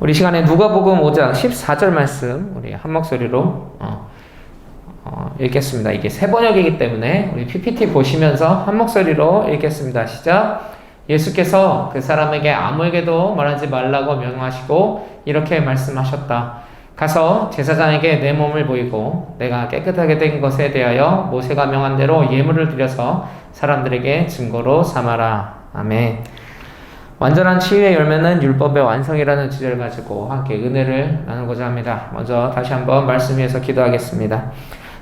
우리 시간에 누가복음 5장 14절 말씀 우리 한 목소리로 읽겠습니다. 이게 세 번역이기 때문에 우리 PPT 보시면서 한 목소리로 읽겠습니다. 시작. 예수께서 그 사람에게 아무에게도 말하지 말라고 명하시고 이렇게 말씀하셨다. 가서 제사장에게 내 몸을 보이고 내가 깨끗하게 된 것에 대하여 모세가 명한 대로 예물을 드려서 사람들에게 증거로 삼아라. 아멘. 완전한 치유의 열매는 율법의 완성이라는 주제를 가지고 함께 은혜를 나누고자 합니다. 먼저 다시 한번 말씀 위해서 기도하겠습니다.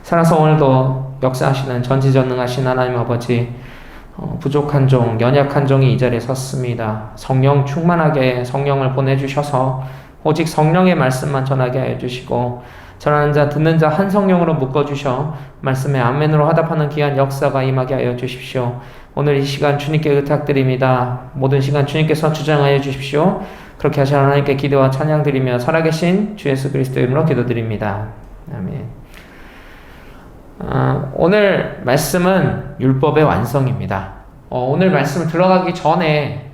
살아서 오늘도 역사하시는 전지전능하신 하나님 아버지, 부족한 종, 연약한 종이 이 자리에 섰습니다. 성령 충만하게 성령을 보내주셔서 오직 성령의 말씀만 전하게 하여 주시고 전하는 자 듣는 자 한 성령으로 묶어주셔 말씀에 아멘으로 화답하는 귀한 역사가 임하게 하여 주십시오. 오늘 이 시간 주님께 부탁드립니다. 모든 시간 주님께서 주장하여 주십시오. 그렇게 하신 하나님께 기도와 찬양드리며 살아계신 주 예수 그리스도 이름으로 기도드립니다. 아멘. 오늘 말씀은 율법의 완성입니다. 오늘 말씀 들어가기 전에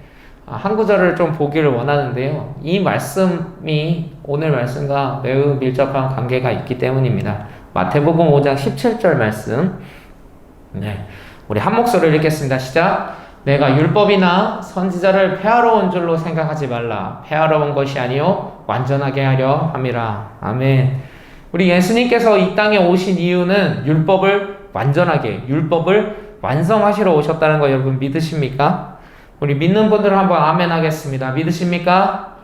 한 구절을 좀 보기를 원하는데요. 이 말씀이 오늘 말씀과 매우 밀접한 관계가 있기 때문입니다. 마태복음 5장 17절 말씀. 네, 우리 한 목소리를 읽겠습니다. 시작. 내가 율법이나 선지자를 폐하러 온 줄로 생각하지 말라. 폐하러 온 것이 아니요 완전하게 하려 함이라. 아멘. 우리 예수님께서 이 땅에 오신 이유는 율법을 완전하게, 율법을 완성하시러 오셨다는 거 여러분 믿으십니까? 우리 믿는 분들은 한번 아멘 하겠습니다. 믿으십니까?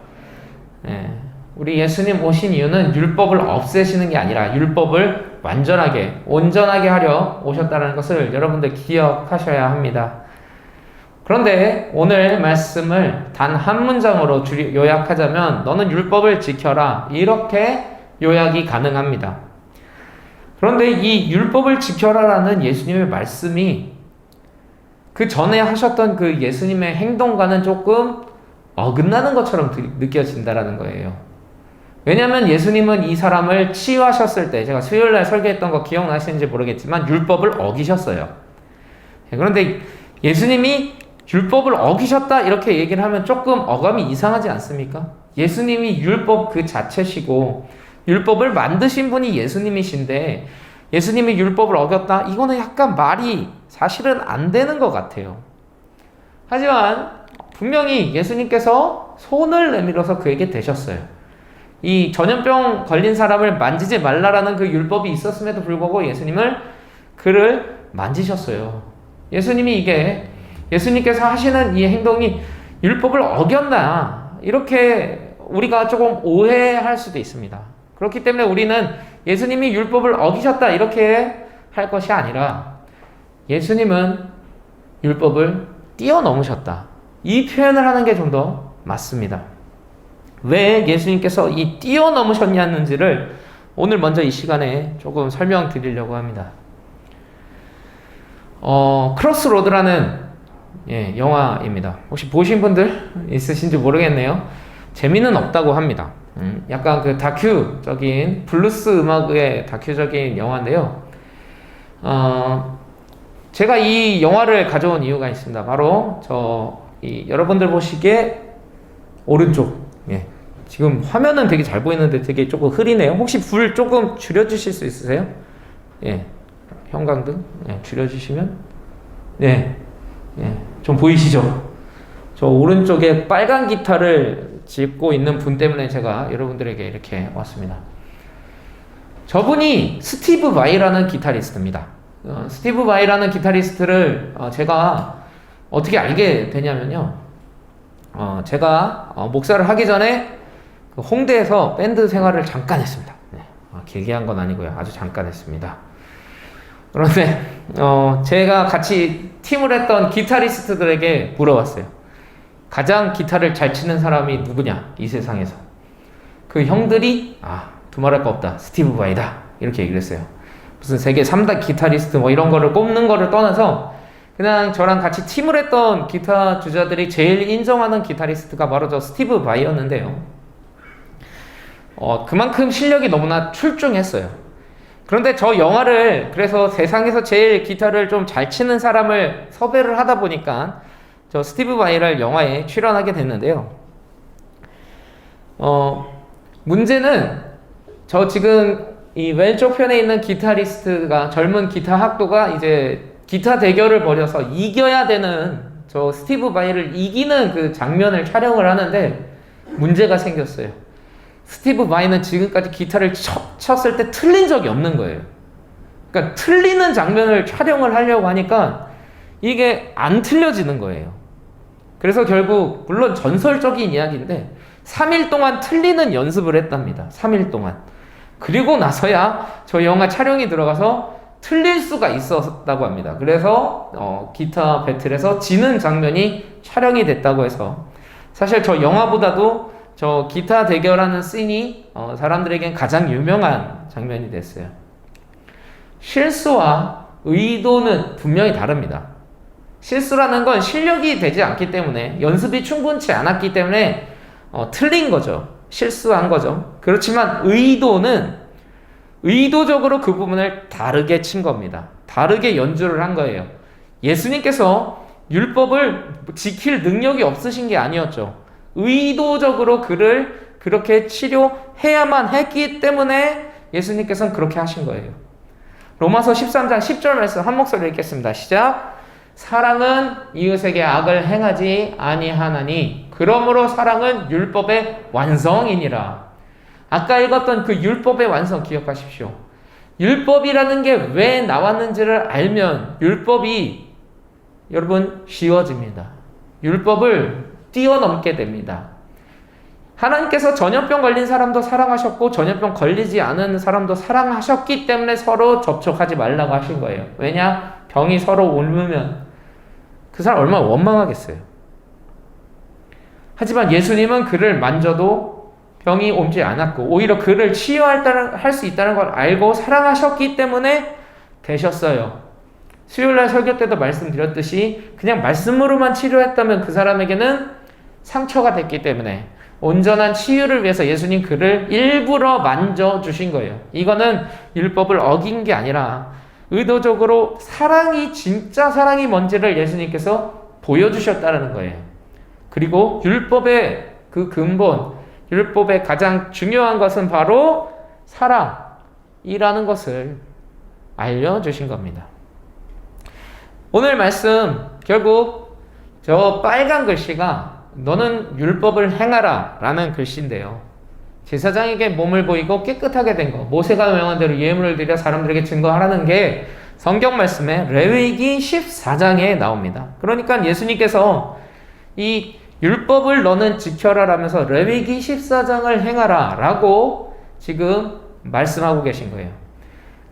네. 우리 예수님 오신 이유는 율법을 없애시는 게 아니라 율법을 완전하게, 온전하게 하려 오셨다는 것을 여러분들 기억하셔야 합니다. 그런데 오늘 말씀을 단 한 문장으로 요약하자면 너는 율법을 지켜라. 이렇게 요약이 가능합니다. 그런데 이 율법을 지켜라라는 예수님의 말씀이 그 전에 하셨던 그 예수님의 행동과는 조금 어긋나는 것처럼 느껴진다라는 거예요. 왜냐하면 예수님은 이 사람을 치유하셨을 때, 제가 수요일날 설교했던 거 기억나시는지 모르겠지만 율법을 어기셨어요. 그런데 예수님이 율법을 어기셨다 이렇게 얘기를 하면 조금 어감이 이상하지 않습니까? 예수님이 율법 그 자체시고 율법을 만드신 분이 예수님이신데 예수님이 율법을 어겼다? 이거는 약간 말이 사실은 안 되는 것 같아요. 하지만 분명히 예수님께서 손을 내밀어서 그에게 대셨어요. 이 전염병 걸린 사람을 만지지 말라라는 그 율법이 있었음에도 불구하고 예수님을 그를 만지셨어요. 예수님이 이게 예수님께서 하시는 이 행동이 율법을 어겼나 이렇게 우리가 조금 오해할 수도 있습니다. 그렇기 때문에 우리는 예수님이 율법을 어기셨다 이렇게 할 것이 아니라 예수님은 율법을 뛰어넘으셨다. 이 표현을 하는 게 좀 더 맞습니다. 왜 예수님께서 이 뛰어넘으셨냐는지를 오늘 먼저 이 시간에 조금 설명드리려고 합니다. 크로스로드라는 영화입니다. 혹시 보신 분들 있으신지 모르겠네요. 재미는 없다고 합니다. 약간 그 다큐적인 블루스 음악의 다큐적인 영화인데요. 제가 이 영화를 가져온 이유가 있습니다. 바로 여러분들 보시기에 오른쪽, 지금 화면은 되게 잘 보이는데 되게 조금 흐리네요. 혹시 불 조금 줄여주실 수 있으세요? 형광등 줄여주시면 좀 보이시죠? 저 오른쪽에 빨간 기타를 짚고 있는 분 때문에 제가 여러분들에게 이렇게 왔습니다. 저분이 스티브 바이라는 기타리스트입니다. 스티브 바이라는 기타리스트를 제가 어떻게 알게 되냐면요. 제가 목사를 하기 전에 그 홍대에서 밴드 생활을 잠깐 했습니다. 길게 한 건 아니고요. 아주 잠깐 했습니다. 그런데 제가 같이 팀을 했던 기타리스트들에게 물어봤어요. 가장 기타를 잘 치는 사람이 누구냐 이 세상에서. 그 형들이 두말할 거 없다 스티브 바이다 이렇게 얘기를 했어요. 무슨 세계 3대 기타리스트 뭐 이런 거를 꼽는 거를 떠나서 그냥 저랑 같이 팀을 했던 기타 주자들이 제일 인정하는 기타리스트가 바로 저 스티브 바이였는데요. 그만큼 실력이 너무나 출중했어요. 그런데 저 영화를 그래서 세상에서 제일 기타를 좀 잘 치는 사람을 섭외를 하다 보니까 저 스티브 바이를 영화에 출연하게 됐는데요. 문제는 저 지금 이 왼쪽 편에 있는 기타리스트가 젊은 기타 학도가 이제 기타 대결을 벌여서 이겨야 되는 저 스티브 바이를 이기는 그 장면을 촬영을 하는데 문제가 생겼어요. 스티브 바이는 지금까지 기타를 쳤을 때 틀린 적이 없는 거예요. 그러니까 틀리는 장면을 촬영을 하려고 하니까 이게 안 틀려지는 거예요. 그래서 결국 물론 전설적인 이야기인데 3일 동안 틀리는 연습을 했답니다. 3일 동안. 그리고 나서야 저 영화 촬영이 들어가서 틀릴 수가 있었다고 합니다. 그래서 기타 배틀에서 지는 장면이 촬영이 됐다고 해서 사실 저 영화보다도 저 기타 대결하는 씬이 사람들에겐 가장 유명한 장면이 됐어요. 실수와 의도는 분명히 다릅니다. 실수라는 건 실력이 되지 않기 때문에 연습이 충분치 않았기 때문에 틀린 거죠. 실수한 거죠. 그렇지만 의도는 의도적으로 그 부분을 다르게 친 겁니다. 다르게 연주를 한 거예요. 예수님께서 율법을 지킬 능력이 없으신 게 아니었죠. 의도적으로 그를 그렇게 치료해야만 했기 때문에 예수님께서는 그렇게 하신 거예요. 로마서 13장 10절 말씀 한 목소리로 읽겠습니다. 시작. 사랑은 이웃에게 악을 행하지 아니하나니 그러므로 사랑은 율법의 완성이니라. 아까 읽었던 그 율법의 완성 기억하십시오. 율법이라는 게 왜 나왔는지를 알면 율법이 여러분 쉬워집니다. 율법을 뛰어넘게 됩니다. 하나님께서 전염병 걸린 사람도 사랑하셨고 전염병 걸리지 않은 사람도 사랑하셨기 때문에 서로 접촉하지 말라고 하신 거예요. 왜냐? 병이 서로 옮으면 그 사람 얼마나 원망하겠어요. 하지만 예수님은 그를 만져도 병이 옮지 않았고 오히려 그를 치유할 수 있다는 걸 알고 사랑하셨기 때문에 되셨어요. 수요일날 설교 때도 말씀드렸듯이 그냥 말씀으로만 치료했다면 그 사람에게는 상처가 됐기 때문에 온전한 치유를 위해서 예수님 그를 일부러 만져주신 거예요. 이거는 율법을 어긴 게 아니라 의도적으로 사랑이 진짜 사랑이 뭔지를 예수님께서 보여주셨다는 거예요. 그리고 율법의 그 근본, 율법의 가장 중요한 것은 바로 사랑이라는 것을 알려주신 겁니다. 오늘 말씀 결국 저 빨간 글씨가 너는 율법을 행하라 라는 글씨인데요. 제사장에게 몸을 보이고 깨끗하게 된 것, 모세가 명한 대로 예물을 드려 사람들에게 증거하라는 게 성경 말씀에 레위기 14장에 나옵니다. 그러니까 예수님께서 이 율법을 너는 지켜라 라면서 레위기 14장을 행하라 라고 지금 말씀하고 계신 거예요.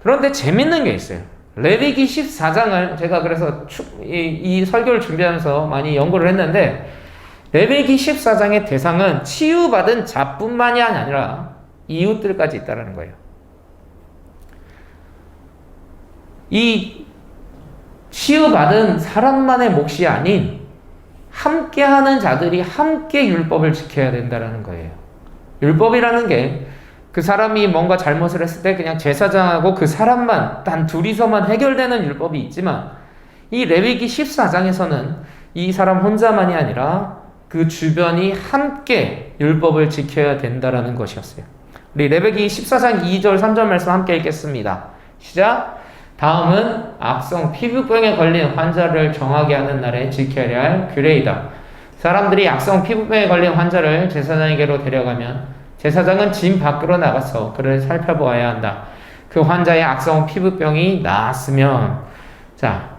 그런데 재밌는 게 있어요. 레위기 14장을 제가 그래서 이 설교를 준비하면서 많이 연구를 했는데 레위기 14장의 대상은 치유받은 자뿐만이 아니라 이웃들까지 있다는 거예요. 이 치유받은 사람만의 몫이 아닌 함께하는 자들이 함께 율법을 지켜야 된다는 거예요. 율법이라는 게 그 사람이 뭔가 잘못을 했을 때 그냥 제사장하고 그 사람만 단 둘이서만 해결되는 율법이 있지만 이 레위기 14장에서는 이 사람 혼자만이 아니라 그 주변이 함께 율법을 지켜야 된다는 것이었어요. 우리 레위기 14장 2절 3절 말씀 함께 읽겠습니다. 시작. 다음은 악성 피부병에 걸린 환자를 정하게 하는 날에 지켜야 할 규례이다. 사람들이 악성 피부병에 걸린 환자를 제사장에게로 데려가면 제사장은 진 밖으로 나가서 그를 살펴보아야 한다. 그 환자의 악성 피부병이 나았으면 자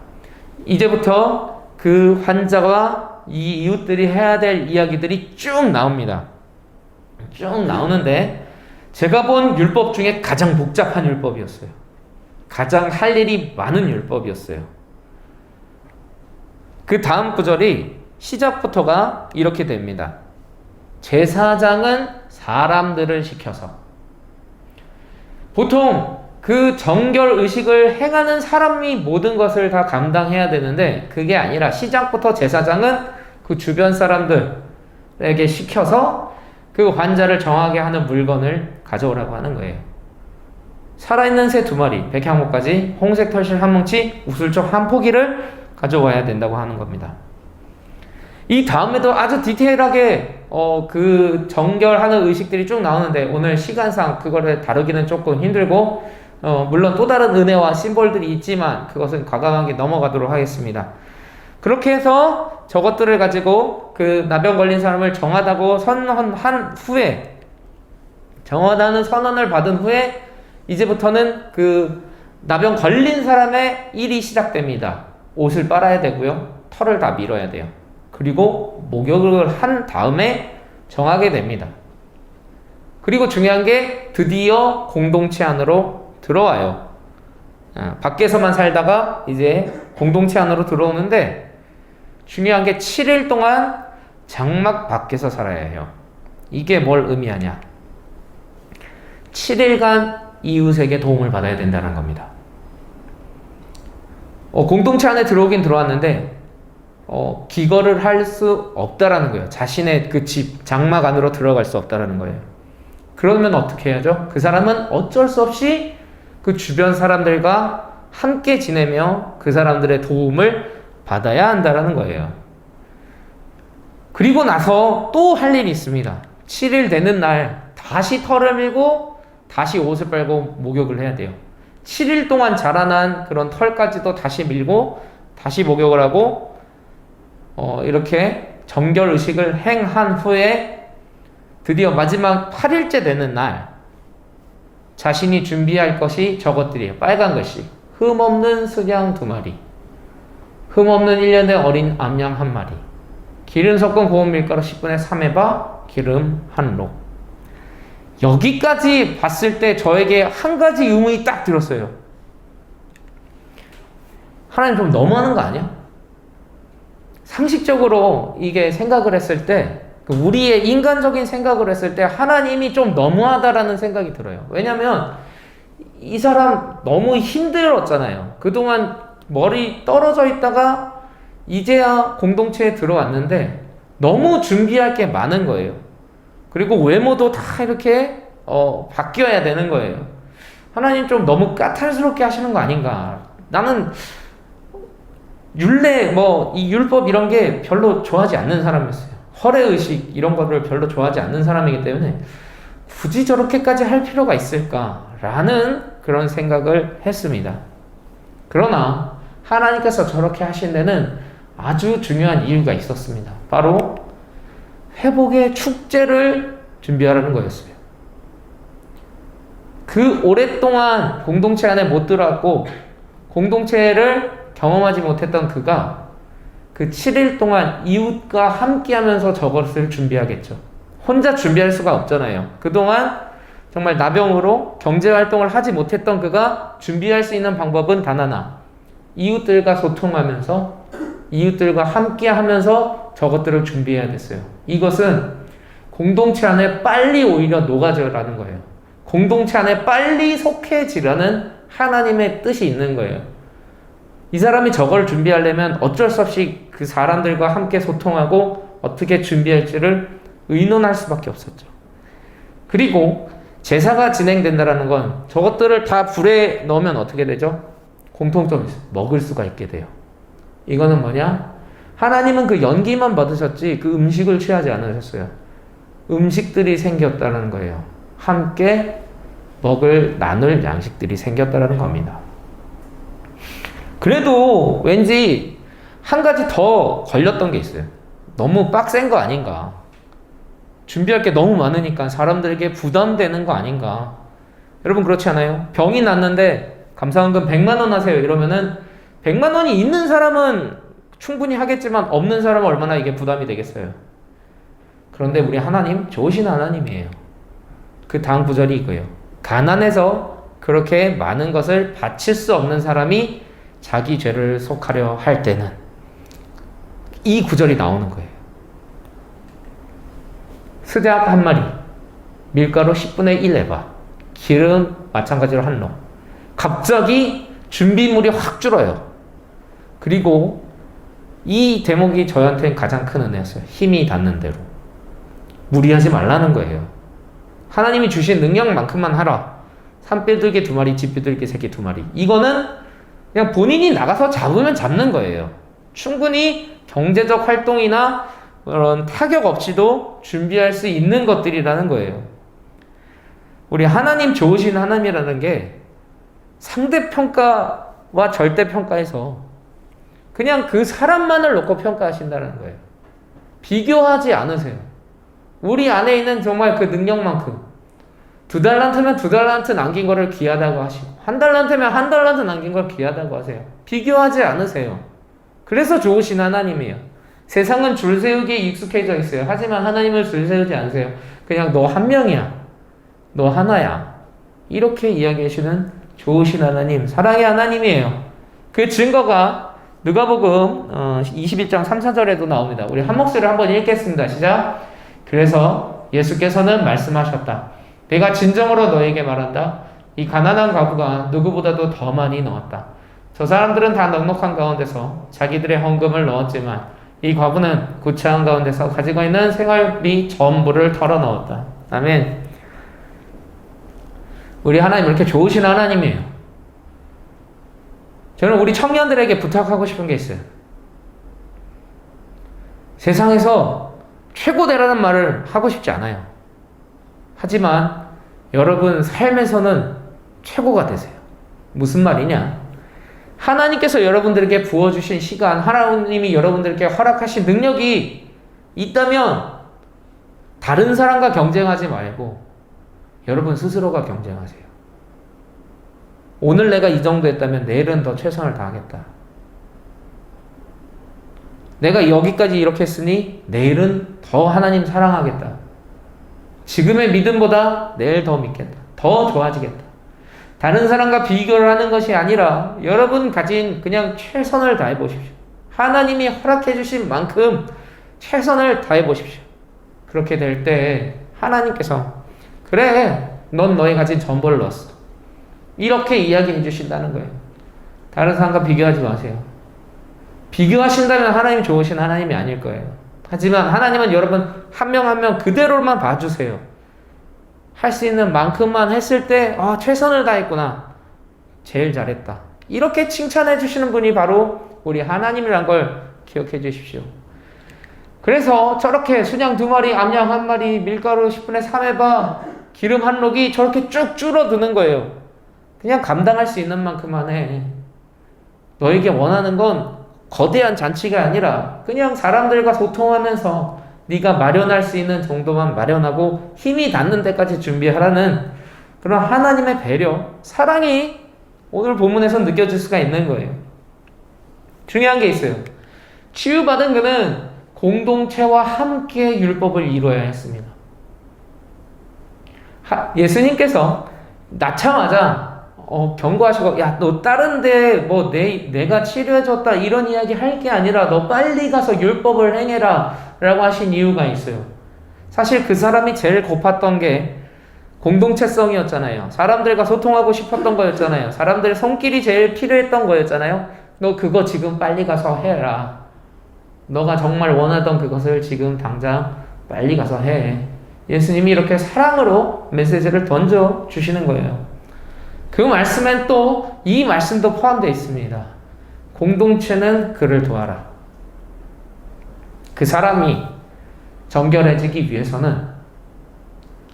이제부터 그 환자와 이 이웃들이 해야 될 이야기들이 쭉 나옵니다. 쭉 나오는데 제가 본 율법 중에 가장 복잡한 율법이었어요. 가장 할 일이 많은 율법이었어요. 그 다음 구절이 시작부터가 이렇게 됩니다. 제사장은 사람들을 시켜서 보통 그 정결 의식을 행하는 사람이 모든 것을 다 감당해야 되는데 그게 아니라 시작부터 제사장은 그 주변 사람들에게 시켜서 그 환자를 정하게 하는 물건을 가져오라고 하는 거예요. 살아있는 새 2마리, 백향목까지, 홍색 털실 1뭉치, 우슬촉 1포기를 가져와야 된다고 하는 겁니다. 이 다음에도 아주 디테일하게 그 정결하는 의식들이 쭉 나오는데 오늘 시간상 그거를 다루기는 조금 힘들고 물론 또 다른 은혜와 심볼들이 있지만 그것은 과감하게 넘어가도록 하겠습니다. 그렇게 해서 저것들을 가지고 그 나병 걸린 사람을 정하다고 선언한 후에 정하다는 선언을 받은 후에 이제부터는 그 나병 걸린 사람의 일이 시작됩니다. 옷을 빨아야 되고요. 털을 다 밀어야 돼요. 그리고 목욕을 한 다음에 정하게 됩니다. 그리고 중요한 게 드디어 공동체 안으로 들어와요. 밖에서만 살다가 이제 공동체 안으로 들어오는데 중요한 게 7일 동안 장막 밖에서 살아야 해요. 이게 뭘 의미하냐? 7일간 이웃에게 도움을 받아야 된다는 겁니다. 공동체 안에 들어오긴 들어왔는데 기거를 할 수 없다라는 거예요. 자신의 그 집, 장막 안으로 들어갈 수 없다라는 거예요. 그러면 어떻게 해야죠? 그 사람은 어쩔 수 없이 그 주변 사람들과 함께 지내며 그 사람들의 도움을 받아야 한다라는 거예요. 그리고 나서 또 할 일이 있습니다. 7일 되는 날 다시 털을 밀고 다시 옷을 빨고 목욕을 해야 돼요. 7일 동안 자라난 그런 털까지도 다시 밀고 다시 목욕을 하고 이렇게 정결의식을 행한 후에 드디어 마지막 8일째 되는 날 자신이 준비할 것이 저것들이에요. 빨간 것이 흠없는 수양 2마리, 흠없는 1년 된 어린 암양 1마리, 기름 섞은 고운 밀가루 10분의 3에바, 기름 1로. 여기까지 봤을 때 저에게 한 가지 의문이 딱 들었어요. 하나님 좀 너무하는 거 아니야? 상식적으로 이게 생각을 했을 때 우리의 인간적인 생각을 했을 때 하나님이 좀 너무하다라는 생각이 들어요. 왜냐면 이 사람 너무 힘들었잖아요. 그동안 머리 떨어져 있다가 이제야 공동체에 들어왔는데 너무 준비할 게 많은 거예요. 그리고 외모도 다 이렇게 바뀌어야 되는 거예요. 하나님 좀 너무 까탈스럽게 하시는 거 아닌가. 나는 율례 이 율법 이런 게 별로 좋아하지 않는 사람이었어요. 허례의식 이런 거를 별로 좋아하지 않는 사람이기 때문에 굳이 저렇게까지 할 필요가 있을까라는 그런 생각을 했습니다. 그러나 하나님께서 저렇게 하신 데는 아주 중요한 이유가 있었습니다. 바로 회복의 축제를 준비하라는 거였어요. 그 오랫동안 공동체 안에 못 들어왔고 공동체를 경험하지 못했던 그가 그 7일 동안 이웃과 함께 하면서 저것을 준비하겠죠. 혼자 준비할 수가 없잖아요. 그동안 정말 나병으로 경제활동을 하지 못했던 그가 준비할 수 있는 방법은 단 하나. 이웃들과 소통하면서 이웃들과 함께 하면서 저것들을 준비해야 됐어요. 이것은 공동체 안에 빨리 오히려 녹아져라는 거예요. 공동체 안에 빨리 속해지라는 하나님의 뜻이 있는 거예요. 이 사람이 저걸 준비하려면 어쩔 수 없이 그 사람들과 함께 소통하고 어떻게 준비할지를 의논할 수밖에 없었죠. 그리고 제사가 진행된다는 건 저것들을 다 불에 넣으면 어떻게 되죠? 공통점이 있어요. 먹을 수가 있게 돼요. 이거는 뭐냐? 하나님은 그 연기만 받으셨지 그 음식을 취하지 않으셨어요. 음식들이 생겼다는 거예요. 함께 나눌 양식들이 생겼다는 겁니다. 그래도 왠지 한 가지 더 걸렸던 게 있어요. 너무 빡센 거 아닌가? 준비할 게 너무 많으니까 사람들에게 부담되는 거 아닌가? 여러분 그렇지 않아요? 병이 났는데 감사원금 100만 원 하세요 이러면은 100만 원이 있는 사람은 충분히 하겠지만 없는 사람은 얼마나 이게 부담이 되겠어요. 그런데 우리 하나님 좋으신 하나님이에요. 그 다음 구절이 이거예요. 가난해서 그렇게 많은 것을 바칠 수 없는 사람이 자기 죄를 속하려 할 때는 이 구절이 나오는 거예요. 스작 1마리, 밀가루 10분의 1에바, 기름 마찬가지로 1로. 갑자기 준비물이 확 줄어요. 그리고 이 대목이 저한테는 가장 큰 은혜였어요. 힘이 닿는 대로. 무리하지 말라는 거예요. 하나님이 주신 능력만큼만 하라. 산비둘기 2마리, 집비둘기 새끼 2마리. 이거는 그냥 본인이 나가서 잡으면 잡는 거예요. 충분히 경제적 활동이나 그런 타격 없이도 준비할 수 있는 것들이라는 거예요. 우리 하나님 좋으신 하나님이라는 게 상대평가와 절대평가에서 그냥 그 사람만을 놓고 평가하신다는 거예요. 비교하지 않으세요. 우리 안에 있는 정말 그 능력만큼 2달란트면 2달란트 남긴 거를 귀하다고 하시고 1달란트면 1달란트 남긴 걸 귀하다고 하세요. 비교하지 않으세요. 그래서 좋으신 하나님이에요. 세상은 줄 세우기에 익숙해져 있어요. 하지만 하나님은 줄 세우지 않으세요. 그냥 너 한 명이야. 너 하나야. 이렇게 이야기하시는 좋으신 하나님, 사랑의 하나님이에요. 그 증거가 누가복음 21장 3, 4절에도 나옵니다. 우리 한 목소리를 한번 읽겠습니다. 시작. 그래서 예수께서는 말씀하셨다. 내가 진정으로 너에게 말한다. 이 가난한 과부가 누구보다도 더 많이 넣었다. 저 사람들은 다 넉넉한 가운데서 자기들의 헌금을 넣었지만 이 과부는 구차한 가운데서 가지고 있는 생활비 전부를 털어 넣었다. 아멘. 우리 하나님 이렇게 좋으신 하나님이에요. 저는 우리 청년들에게 부탁하고 싶은 게 있어요. 세상에서 최고되라는 말을 하고 싶지 않아요. 하지만 여러분 삶에서는 최고가 되세요. 무슨 말이냐? 하나님께서 여러분들에게 부어주신 시간, 하나님이 여러분들에게 허락하신 능력이 있다면 다른 사람과 경쟁하지 말고 여러분 스스로가 경쟁하세요. 오늘 내가 이 정도 했다면 내일은 더 최선을 다하겠다. 내가 여기까지 이렇게 했으니 내일은 더 하나님 사랑하겠다. 지금의 믿음보다 내일 더 믿겠다. 더 좋아지겠다. 다른 사람과 비교를 하는 것이 아니라 여러분 가진 그냥 최선을 다해 보십시오. 하나님이 허락해 주신 만큼 최선을 다해 보십시오. 그렇게 될 때 하나님께서 그래, 넌 너의 가진 전부를 넣었어. 이렇게 이야기해 주신다는 거예요. 다른 사람과 비교하지 마세요. 비교하신다면 하나님 좋으신 하나님이 아닐 거예요. 하지만 하나님은 여러분 한 명 한 명 그대로만 봐주세요. 할 수 있는 만큼만 했을 때 최선을 다했구나. 제일 잘했다. 이렇게 칭찬해 주시는 분이 바로 우리 하나님이란 걸 기억해 주십시오. 그래서 저렇게 순양 2마리, 암양 1마리, 밀가루 10분의 3에바, 기름 한 록이 저렇게 쭉 줄어드는 거예요. 그냥 감당할 수 있는 만큼만 해. 너에게 원하는 건 거대한 잔치가 아니라 그냥 사람들과 소통하면서 네가 마련할 수 있는 정도만 마련하고 힘이 닿는 데까지 준비하라는 그런 하나님의 배려, 사랑이 오늘 본문에서 느껴질 수가 있는 거예요. 중요한 게 있어요. 치유받은 그는 공동체와 함께 율법을 이루어야 했습니다. 예수님께서 낳자마자 경고하시고 야, 너 다른데 뭐 내가 치료해줬다 이런 이야기 할 게 아니라 너 빨리 가서 율법을 행해라 라고 하신 이유가 있어요. 사실 그 사람이 제일 고팠던 게 공동체성이었잖아요. 사람들과 소통하고 싶었던 거였잖아요. 사람들의 손길이 제일 필요했던 거였잖아요. 너 그거 지금 빨리 가서 해라. 너가 정말 원하던 그것을 지금 당장 빨리 가서 해. 예수님이 이렇게 사랑으로 메시지를 던져주시는 거예요. 그 말씀엔 또 이 말씀도 포함되어 있습니다. 공동체는 그를 도와라. 그 사람이 정결해지기 위해서는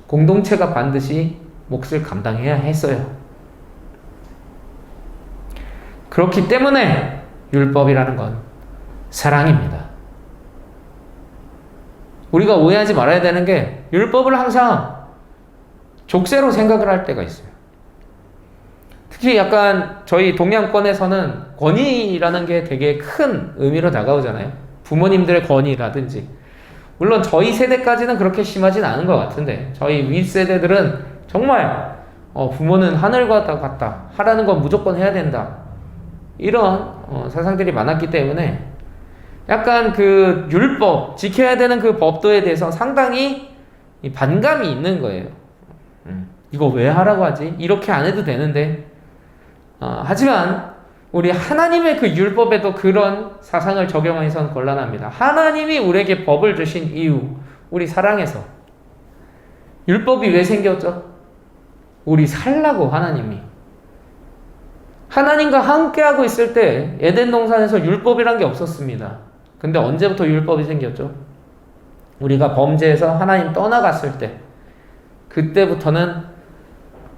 공동체가 반드시 몫을 감당해야 했어요. 그렇기 때문에 율법이라는 건 사랑입니다. 우리가 오해하지 말아야 되는 게 율법을 항상 족쇄로 생각을 할 때가 있어요. 특히 약간 저희 동양권에서는 권위라는 게 되게 큰 의미로 다가오잖아요. 부모님들의 권위라든지. 물론 저희 세대까지는 그렇게 심하진 않은 것 같은데 저희 윗세대들은 정말 부모는 하늘과 같다. 하라는 건 무조건 해야 된다. 이런 사상들이 많았기 때문에 약간 그 율법, 지켜야 되는 그 법도에 대해서 상당히 반감이 있는 거예요. 이거 왜 하라고 하지? 이렇게 안 해도 되는데. 하지만 우리 하나님의 그 율법에도 그런 사상을 적용해서는 곤란합니다. 하나님이 우리에게 법을 주신 이유, 우리 사랑해서. 율법이 왜 생겼죠? 우리 살라고 하나님이. 하나님과 함께하고 있을 때 에덴 동산에서 율법이란 게 없었습니다. 근데 언제부터 율법이 생겼죠? 우리가 범죄에서 하나님 떠나갔을 때, 그때부터는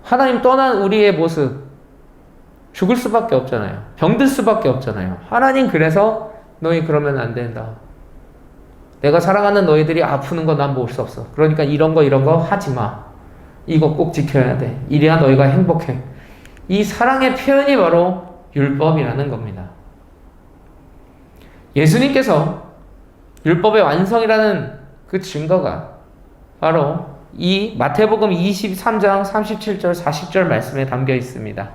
하나님 떠난 우리의 모습, 죽을 수밖에 없잖아요. 병들 수밖에 없잖아요. 하나님 그래서 너희 그러면 안 된다. 내가 사랑하는 너희들이 아프는 거 난 볼 수 없어. 그러니까 이런 거 하지 마. 이거 꼭 지켜야 돼. 이래야 너희가 행복해. 이 사랑의 표현이 바로 율법이라는 겁니다. 예수님께서 율법의 완성이라는 그 증거가 바로 이 마태복음 23장 37절 40절 말씀에 담겨 있습니다.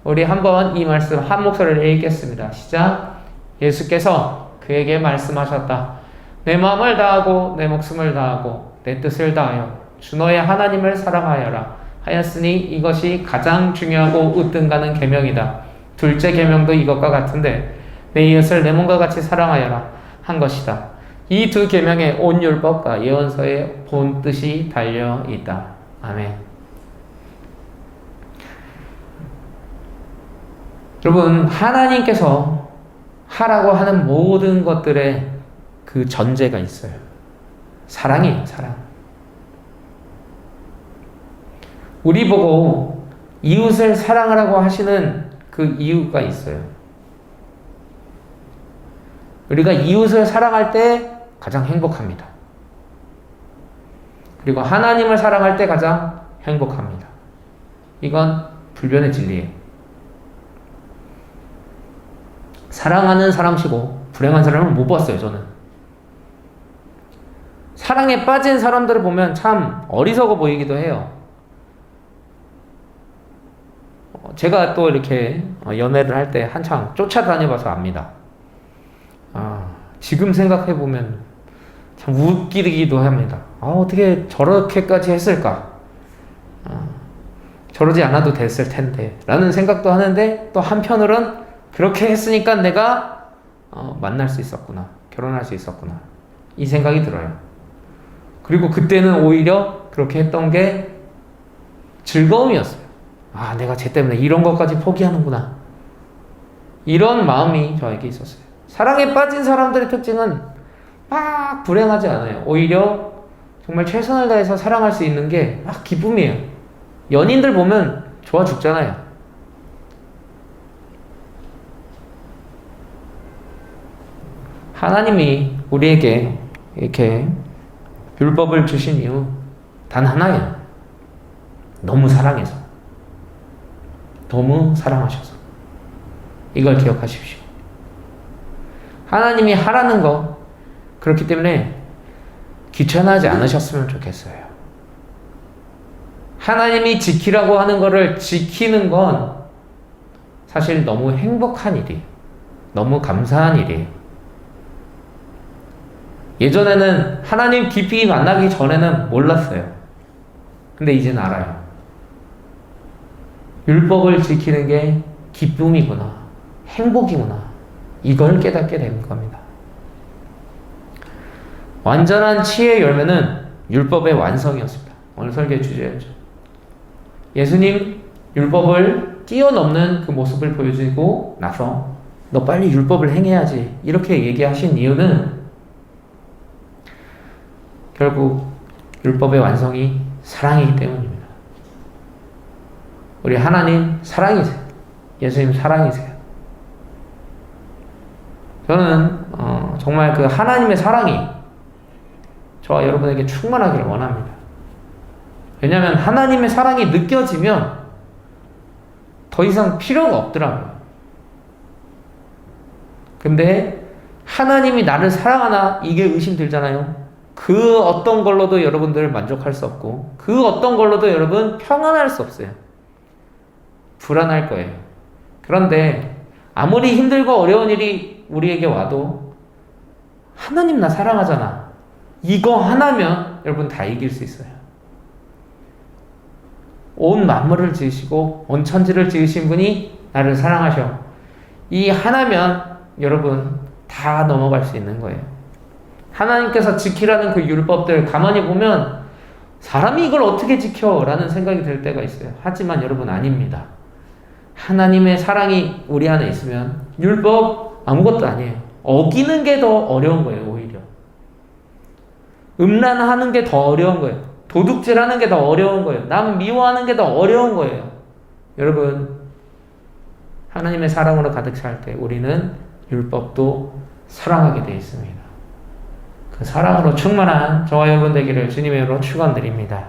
우리 한번 이 말씀 한 목소리를 읽겠습니다. 시작. 예수께서 그에게 말씀하셨다. 내 마음을 다하고 내 목숨을 다하고 내 뜻을 다하여 주 너의 하나님을 사랑하여라 하였으니 이것이 가장 중요하고 으뜸가는 계명이다. 둘째 계명도 이것과 같은데 내 이웃을 내 몸과 같이 사랑하여라 한 것이다. 이 두 계명에 온 율법과 예언서의 본 뜻이 달려 있다. 아멘. 여러분, 하나님께서 하라고 하는 모든 것들에 그 전제가 있어요. 사랑이에요, 사랑. 우리 보고 이웃을 사랑하라고 하시는 그 이유가 있어요. 우리가 이웃을 사랑할 때 가장 행복합니다. 그리고 하나님을 사랑할 때 가장 행복합니다. 이건 불변의 진리예요. 사랑하는 사람이고 불행한 사람을 못 봤어요, 저는. 사랑에 빠진 사람들을 보면 참 어리석어 보이기도 해요. 제가 또 이렇게 연애를 할 때 한창 쫓아다녀봐서 압니다. 지금 생각해보면 참 웃기기도 합니다. 어떻게 저렇게까지 했을까? 저러지 않아도 됐을 텐데 라는 생각도 하는데 또 한편으론 그렇게 했으니까 내가 만날 수 있었구나, 결혼할 수 있었구나, 이 생각이 들어요. 그리고 그때는 오히려 그렇게 했던 게 즐거움이었어요. 내가 쟤 때문에 이런 것까지 포기하는구나, 이런 마음이 저에게 있었어요. 사랑에 빠진 사람들의 특징은 막 불행하지 않아요. 오히려 정말 최선을 다해서 사랑할 수 있는 게 막 기쁨이에요. 연인들 보면 좋아 죽잖아요. 하나님이 우리에게 이렇게 율법을 주신 이유 단 하나예요. 너무 사랑해서. 너무 사랑하셔서. 이걸 기억하십시오. 하나님이 하라는 거, 그렇기 때문에 귀찮아하지 않으셨으면 좋겠어요. 하나님이 지키라고 하는 거를 지키는 건 사실 너무 행복한 일이에요. 너무 감사한 일이에요. 예전에는 하나님 깊이 만나기 전에는 몰랐어요. 근데 이제는 알아요. 율법을 지키는 게 기쁨이구나, 행복이구나, 이걸 깨닫게 되는 겁니다. 완전한 치의 열매는 율법의 완성이었습니다. 오늘 설교의 주제였죠. 예수님 율법을 뛰어넘는 그 모습을 보여주고 나서 너 빨리 율법을 행해야지 이렇게 얘기하신 이유는 결국 율법의 완성이 사랑이기 때문입니다. 우리 하나님 사랑이세요. 예수님 사랑이세요. 저는 정말 그 하나님의 사랑이 저와 여러분에게 충만하기를 원합니다. 왜냐하면 하나님의 사랑이 느껴지면 더 이상 필요가 없더라고요. 근데 하나님이 나를 사랑하나 이게 의심들잖아요. 그 어떤 걸로도 여러분들 만족할 수 없고 그 어떤 걸로도 여러분 평안할 수 없어요. 불안할 거예요. 그런데 아무리 힘들고 어려운 일이 우리에게 와도 하나님 나 사랑하잖아, 이거 하나면 여러분 다 이길 수 있어요. 온 만물을 지으시고 온 천지를 지으신 분이 나를 사랑하셔, 이 하나면 여러분 다 넘어갈 수 있는 거예요. 하나님께서 지키라는 그 율법들 가만히 보면 사람이 이걸 어떻게 지켜? 라는 생각이 들 때가 있어요. 하지만 여러분 아닙니다. 하나님의 사랑이 우리 안에 있으면 율법 아무것도 아니에요. 어기는 게 더 어려운 거예요, 오히려. 음란하는 게 더 어려운 거예요. 도둑질하는 게 더 어려운 거예요. 남 미워하는 게 더 어려운 거예요. 여러분, 하나님의 사랑으로 가득 찰 때 우리는 율법도 사랑하게 되어 있습니다. 그 사랑으로 충만한 저와 여러분 되기를 주님의 이름으로 축원드립니다.